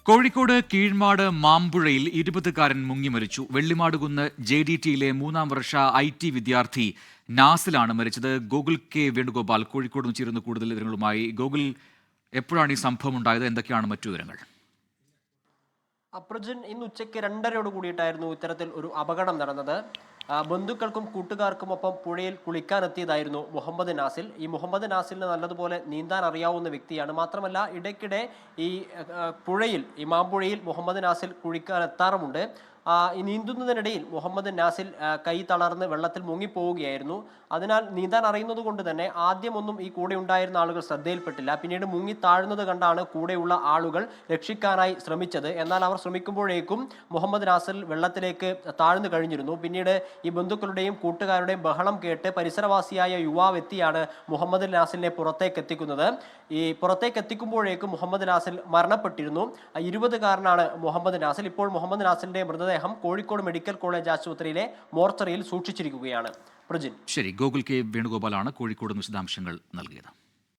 കോഴിക്കോട് കീഴ്മാട് മാമ്പുഴയിൽ 20കാരൻ മുങ്ങി മരിച്ചു. വെള്ളിമാടുകുന്ന് JDTയിലെ 3ാം വർഷ IT വിദ്യാർത്ഥി നാസിലാണ് മരിച്ചത്. ഗോകുൽ കെ വേണുഗോപാൽ കോഴിക്കോട് നിന്ന് ചേരുന്ന കൂടുതൽ വിവരങ്ങളുമായി. ഗോകുൽ, എപ്പോഴാണ് ഈ സംഭവം ഉണ്ടായത്? എന്തൊക്കെയാണ് മറ്റു വിവരങ്ങൾ? അപ്രജൻ ഇന്ന് ഉച്ചയ്ക്ക് 2:30 കൂടിയിട്ടായിരുന്നു ഇത്തരത്തിൽ ഒരു അപകടം നടന്നത്. ബന്ധുക്കൾക്കും കൂട്ടുകാർക്കുമൊപ്പം പുഴയിൽ കുളിക്കാനെത്തിയതായിരുന്നു മുഹമ്മദ് നാസിൽ. ഈ മുഹമ്മദ് നാസിലിന് നല്ലതുപോലെ നീന്താൻ അറിയാവുന്ന വ്യക്തിയാണ്. മാത്രമല്ല, ഇടയ്ക്കിടെ ഈ പുഴയിൽ, ഈ മാമ്പുഴയിൽ മുഹമ്മദ് നാസിൽ കുളിക്കാനെത്താറുമുണ്ട്. ഈ നീന്തുന്നതിനിടയിൽ മുഹമ്മദ് നാസിൽ കൈ തളർന്ന് വെള്ളത്തിൽ മുങ്ങിപ്പോവുകയായിരുന്നു. അതിനാൽ നീന്താൻ അറിയുന്നത് കൊണ്ട് തന്നെ ആദ്യമൊന്നും ഈ കൂടെ ഉണ്ടായിരുന്ന ആളുകൾ ശ്രദ്ധയിൽപ്പെട്ടില്ല. പിന്നീട് മുങ്ങി താഴുന്നത് കണ്ടാണ് കൂടെയുള്ള ആളുകൾ രക്ഷിക്കാനായി ശ്രമിച്ചത്. എന്നാൽ അവർ ശ്രമിക്കുമ്പോഴേക്കും മുഹമ്മദ് നാസിൽ വെള്ളത്തിലേക്ക് താഴ്ന്നു കഴിഞ്ഞിരുന്നു. പിന്നീട് ഈ ബന്ധുക്കളുടെയും കൂട്ടുകാരുടെയും ബഹളം കേട്ട് പരിസരവാസിയായ യുവാവ് എത്തിയാണ് മുഹമ്മദ് നാസിലിനെ പുറത്തേക്ക് എത്തിക്കുന്നത്. ഈ പുറത്തേക്ക് എത്തിക്കുമ്പോഴേക്കും മുഹമ്മദ് നാസിൽ മരണപ്പെട്ടിരുന്നു. 20കാരനാണ് മുഹമ്മദ് നാസിൽ. ഇപ്പോൾ മുഹമ്മദ് നാസിലിന്റെ മൃതദേഹം കോഴിക്കോട് മെഡിക്കൽ കോളേജ് ആശുപത്രിയിലെ മോർച്ചറിയിൽ സൂക്ഷിച്ചിരിക്കുകയാണ്. പ്രജിൻ. ശരി, ഗോകുൽ കെ വേണുഗോപാലാണ് കോഴിക്കോട് വിശദാംശങ്ങൾ നൽകിയത്.